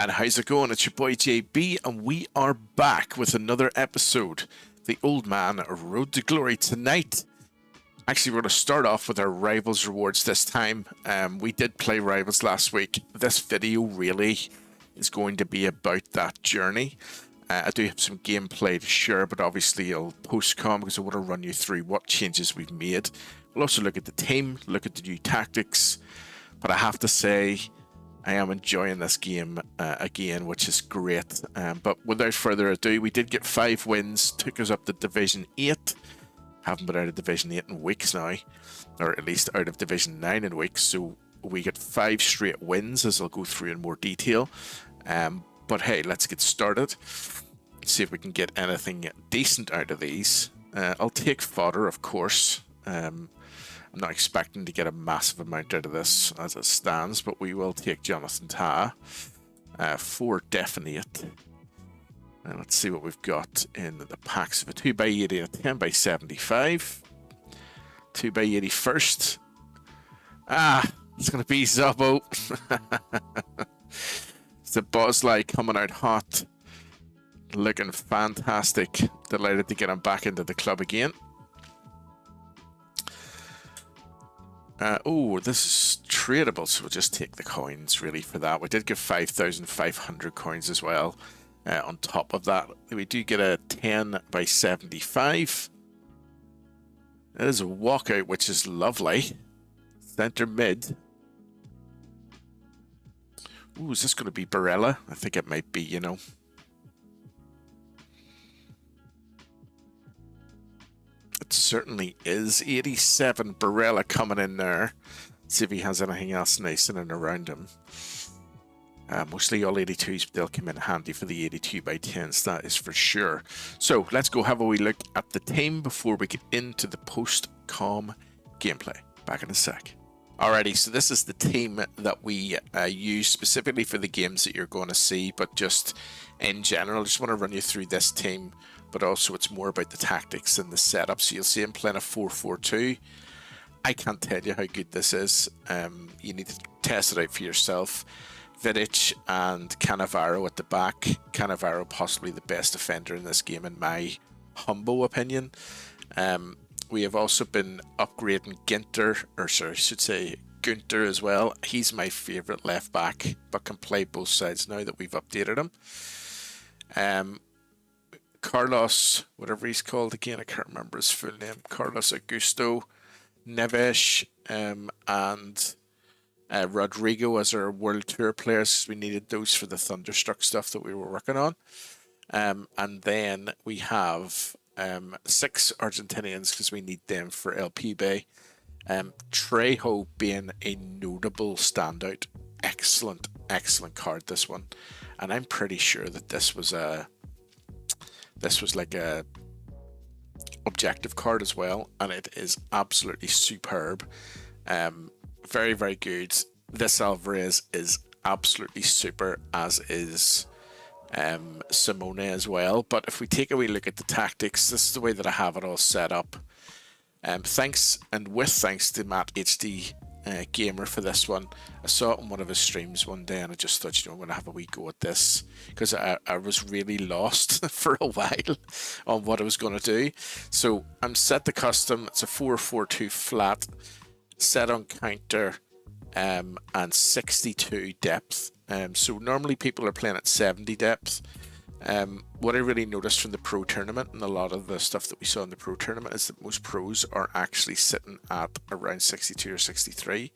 And how's it going? It's your boy JB, and we are back with another episode. The Old Man Road to Glory tonight. Actually, we're going to start off with our Rivals rewards this time. We did play Rivals last week. This video really is going to be about that journey. I do have some gameplay to share, but obviously I'll post-com because I want to run you through what changes we've made. We'll also look at the team, look at the new tactics. But I have to say, I am enjoying this game again, which is great. But without further ado, we did get 5 wins, took us up to Division 8. Haven't been out of Division 8 in weeks now, or at least out of Division 9 in weeks. So we get 5 straight wins, as I'll go through in more detail. But hey, let's get started. See if we can get anything decent out of these. I'll take fodder, of course. I'm not expecting to get a massive amount out of this as it stands, but we will take Jonathan Tah for definite. And let's see what we've got in the packs of a 2x80 and a 10x75. 2x80 first. It's going to be Zobbo. It's the Bosley coming out hot. Looking fantastic. Delighted to get him back into the club again. This is tradable, so we'll just take the coins really for that. We did get 5,500 coins as well. On top of that, we do get a 10x75. That is a walkout, which is lovely. Center mid. Ooh, is this going to be Barella? I think it might be, you know. It certainly is. 87 Barella coming in there. Let's see if he has anything else nice in and around him. Mostly all 82s, but they'll come in handy for the 82x10s, that is for sure. So let's go have a wee look at the team before we get into the post-com gameplay. Back in a sec. Alrighty, so this is the team that we use specifically for the games that you're going to see, but just in general, I just want to run you through this team, but also it's more about the tactics and the setup. So you'll see him playing a 4-4-2. I can't tell you how good this is. You need to test it out for yourself. Vidic and Cannavaro at the back. Cannavaro possibly the best defender in this game in my humble opinion. We have also been upgrading Gunter as well. He's my favourite left back, but can play both sides now that we've updated him. Carlos, whatever he's called again, I can't remember his full name. Carlos Augusto, Neves, and Rodrigo as our World Tour players. We needed those for the Thunderstruck stuff that we were working on. And then we have 6 Argentinians because we need them for LP Bay. Trejo being a notable standout. Excellent card, this one. And I'm pretty sure that this was like a objective card as well, and it is absolutely superb. Very, very good. This Alvarez is absolutely super, as is Simone as well. But if we take a wee look at the tactics, this is the way that I have it all set up. Thanks to Matt HD Gamer for this one. I saw it on one of his streams one day and I just thought, you know, I'm going to have a wee go at this because I was really lost for a while on what I was going to do. So I'm set to custom. It's a 4-4-2 flat, set on counter, and 62 depth. So normally people are playing at 70 depth. What I really noticed from the pro tournament and a lot of the stuff that we saw in the pro tournament is that most pros are actually sitting at around 62 or 63.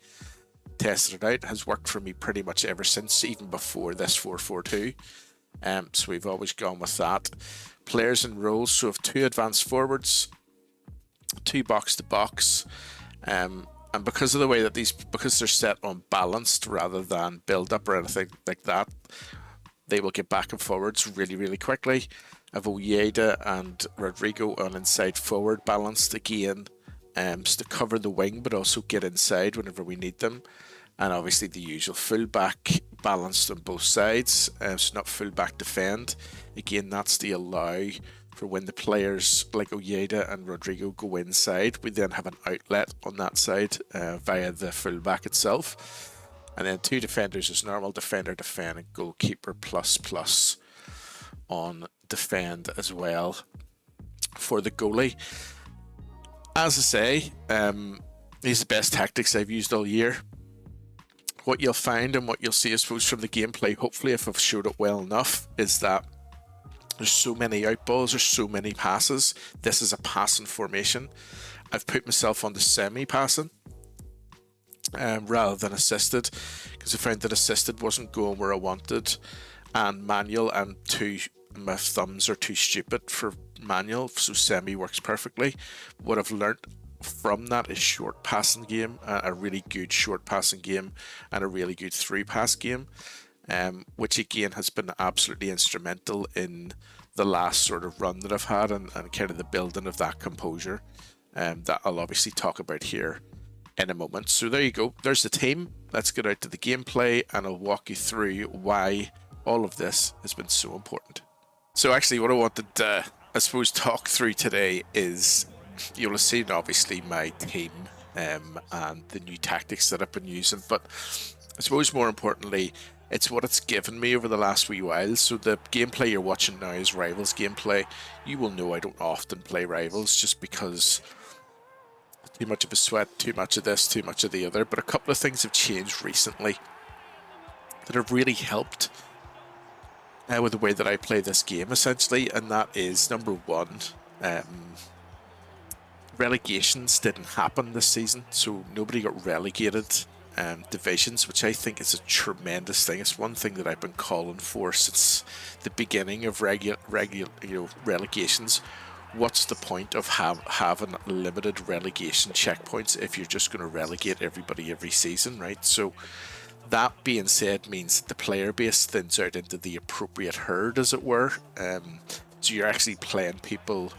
Tested it out, has worked for me pretty much ever since, even before this 4-4-2. So we've always gone with that. Players and roles, so we have 2 advanced forwards, 2 box to box, and because of the way that because they're set on balanced rather than build up or anything like that, they will get back and forwards really, really quickly. I have Ojeda and Rodrigo on inside forward balanced again, to cover the wing but also get inside whenever we need them. And obviously the usual fullback balanced on both sides, so not fullback defend. Again, that's to allow for when the players like Ojeda and Rodrigo go inside, we then have an outlet on that side via the fullback itself. And then 2 defenders is normal, defender, defend, and goalkeeper ++ on defend as well for the goalie. As I say, these are the best tactics I've used all year. What you'll find and what you'll see, I suppose, from the gameplay, hopefully if I've showed it well enough, is that there's so many outballs, there's so many passes. This is a passing formation. I've put myself on the semi-passing rather than assisted, because I found that assisted wasn't going where I wanted, and manual and my thumbs are too stupid for manual, so semi works perfectly. What I've learnt from that is short passing game, a really good short passing game and a really good through pass game, which again has been absolutely instrumental in the last sort of run that I've had, and kind of the building of that composure that I'll obviously talk about here in a moment. So there you go, there's the team. Let's get out to the gameplay and I'll walk you through why all of this has been so important. So actually what I wanted to, I suppose, talk through today is, you'll have seen obviously my team and the new tactics that I've been using, but I suppose more importantly, it's what it's given me over the last wee while. So the gameplay you're watching now is Rivals gameplay. You will know I don't often play Rivals just because too much of a sweat, too much of this, too much of the other, but a couple of things have changed recently that have really helped with the way that I play this game, essentially, and that is, number one, relegations didn't happen this season, so nobody got relegated divisions, which I think is a tremendous thing. It's one thing that I've been calling for since the beginning of relegations. What's the point of having limited relegation checkpoints if you're just going to relegate everybody every season, right? So that being said means that the player base thins out into the appropriate herd, as it were. So you're actually playing people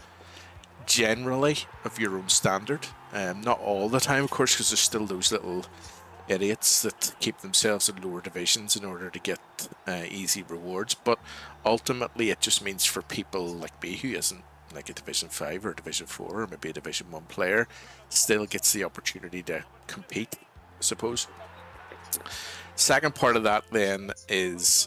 generally of your own standard. Not all the time, of course, because there's still those little idiots that keep themselves in lower divisions in order to get easy rewards. But ultimately, it just means for people like me, who isn't like a Division 5 or a Division 4 or maybe a Division 1 player, still gets the opportunity to compete, I suppose. Second part of that then is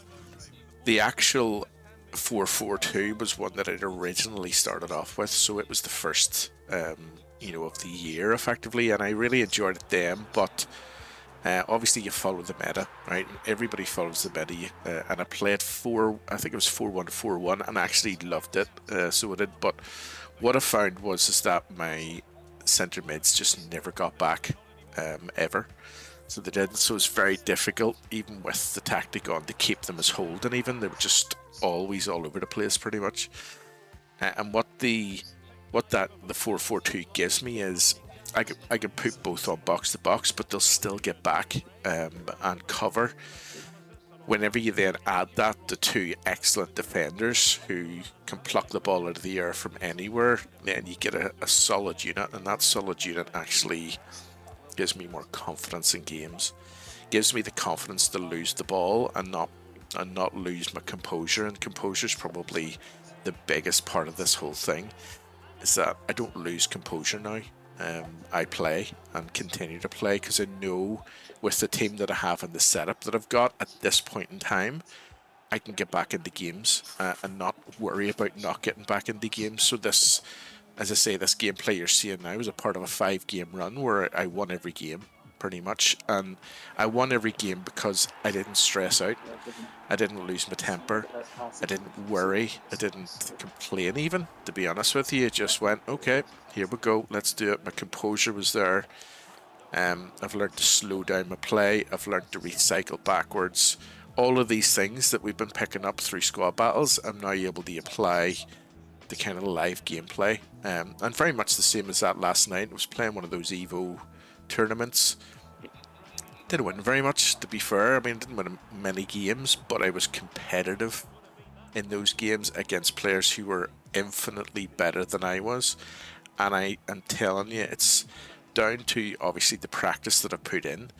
the actual 4-4-2 was one that I'd originally started off with, so it was the first of the year effectively, and I really enjoyed it then. But obviously you follow the meta, right? Everybody follows the meta, and I played I think it was 4-1-4-1, and I actually loved it, so I did. But what I found is that my centre mids just never got back ever. So they didn't, so it's very difficult, even with the tactic on, to keep them as holding. Even they were just always all over the place, pretty much. And what the 4-4-2 gives me is I can put both on box to box, but they'll still get back and cover. Whenever you then add that to 2 excellent defenders who can pluck the ball out of the air from anywhere, then you get a solid unit, and that solid unit actually gives me more confidence in games, gives me the confidence to lose the ball and not lose my composure. And composure is probably the biggest part of this whole thing, is that I don't lose composure now. I play and continue to play because I know with the team that I have and the setup that I've got at this point in time, I can get back into games and not worry about not getting back into games. So this, as I say, this gameplay you're seeing now is a part of a 5-game run where I won every game, pretty much. And I won every game because I didn't stress out. I didn't lose my temper. I didn't worry. I didn't complain even, to be honest with you. It just went, okay, here we go, let's do it. My composure was there. I've learned to slow down my play. I've learned to recycle backwards. All of these things that we've been picking up through squad battles, I'm now able to apply the kind of live gameplay, and very much the same as that last night. I was playing one of those Evo tournaments. Didn't win very much, to be fair. I mean, I didn't win many games, but I was competitive in those games against players who were infinitely better than I was. And I am telling you, it's down to obviously the practice that I've put in,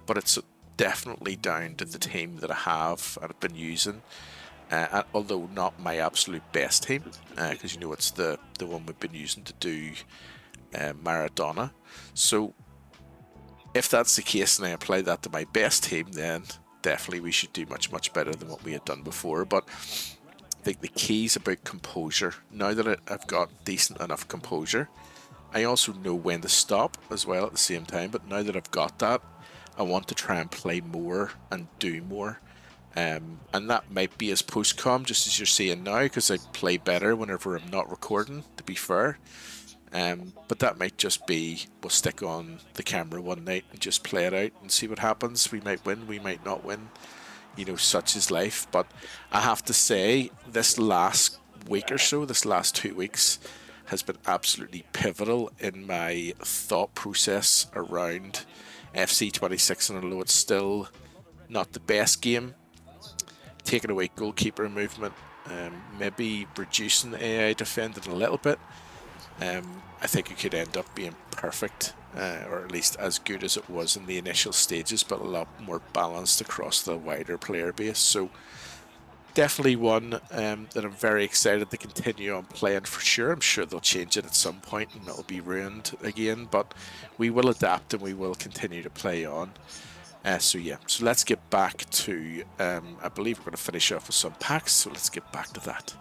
but it's definitely down to the team that I have and I've been using. Although not my absolute best team, because it's the one we've been using to do Maradona. So if that's the case and I apply that to my best team, then definitely we should do much, much better than what we had done before. But I think the key is about composure. Now that I've got decent enough composure, I also know when to stop as well at the same time. But now that I've got that, I want to try and play more and do more. And that might be as post-com, just as you're seeing now, because I play better whenever I'm not recording, to be fair. But that might just be, we'll stick on the camera one night and just play it out and see what happens. We might win, we might not win. You know, such is life. But I have to say, this last week or so, this last 2 weeks, has been absolutely pivotal in my thought process around FC 26. And although it's still not the best game, taking away goalkeeper movement, maybe reducing the AI defending a little bit, I think it could end up being perfect, or at least as good as it was in the initial stages, but a lot more balanced across the wider player base. So definitely one that I'm very excited to continue on playing for sure. I'm sure they'll change it at some point and it'll be ruined again, but we will adapt and we will continue to play on. So yeah, so let's get back to, I believe we're going to finish off with some packs, so let's get back to that.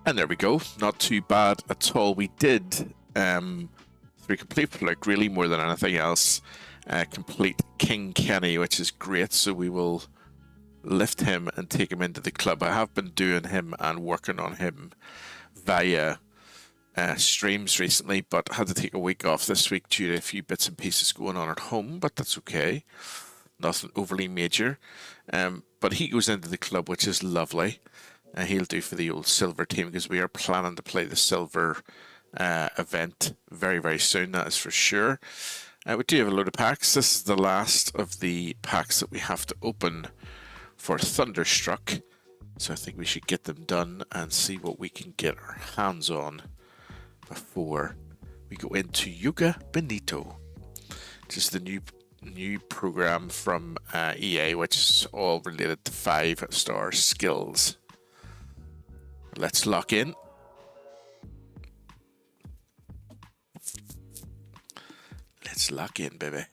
And there we go, not too bad at all. We did, through complete fluke, really more than anything else, complete King Kenny, which is great, so we will lift him and take him into the club. I have been doing him and working on him via streams recently, but had to take a week off this week due to a few bits and pieces going on at home, but that's okay. Nothing overly major. But he goes into the club, which is lovely. He'll do for the old silver team because we are planning to play the silver event very, very soon, that is for sure. We do have a load of packs. This is the last of the packs that we have to open for Thunderstruck. So I think we should get them done and see what we can get our hands on before we go into Yuga Benito, which is the new program from EA, which is all related to 5-star skills. Let's lock in. Let's lock in, baby.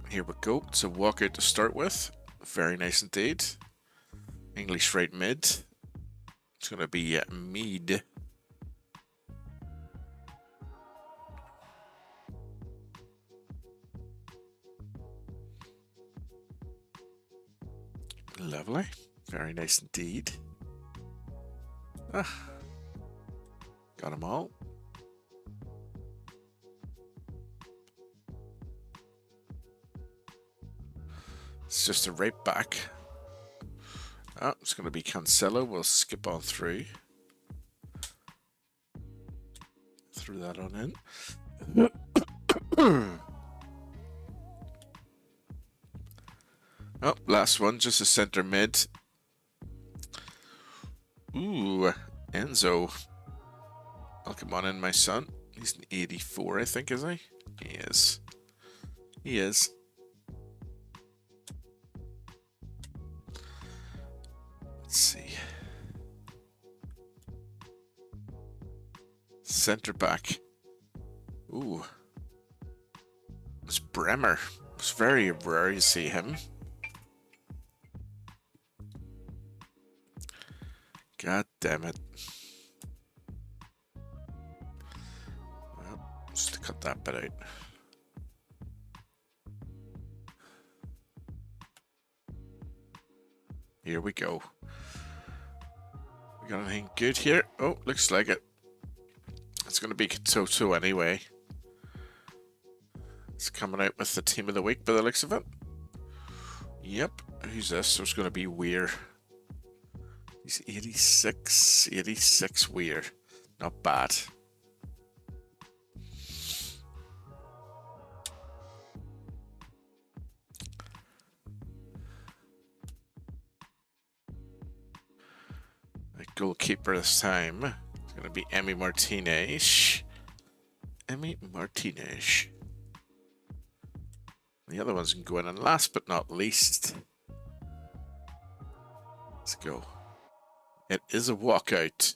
Here we go. It's a walkout to start with. Very nice indeed. English right mid. It's going to be Mead. Lovely. Very nice indeed. Got them all. It's just a right back. Oh, it's going to be Cancelo. We'll skip on through. Throw that on in. Oh, last one, just a centre mid. Ooh, Enzo. Oh, come on in, my son. He's an 84, I think, is he? He is. He is. Let's see. Centre back. Ooh. It's Bremer. It's very rare to see him. God damn it. Well, just to cut that bit out. Here we go. We got anything good here? Oh, looks like it. It's going to be Katoto anyway. It's coming out with the team of the week by the looks of it. Yep. Who's this? So it's going to be Weir. He's 86. 86 Weir. Not bad. The goalkeeper this time. It's going to be Emi Martinez. Emi Martinez. The other ones can go in, and last but not least, let's go. It is a walkout,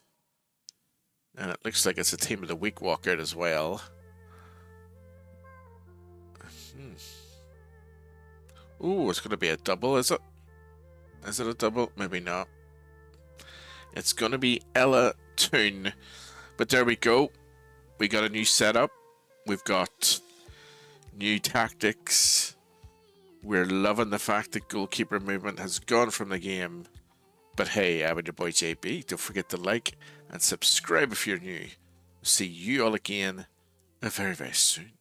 and it looks like it's a team of the week walkout as well. Ooh, it's going to be a double, is it? Is it a double? Maybe not. It's going to be Ella Toon. But there we go. We got a new setup. We've got new tactics. We're loving the fact that goalkeeper movement has gone from the game. But hey, I'm your boy JB. Don't forget to like and subscribe if you're new. See you all again very, very soon.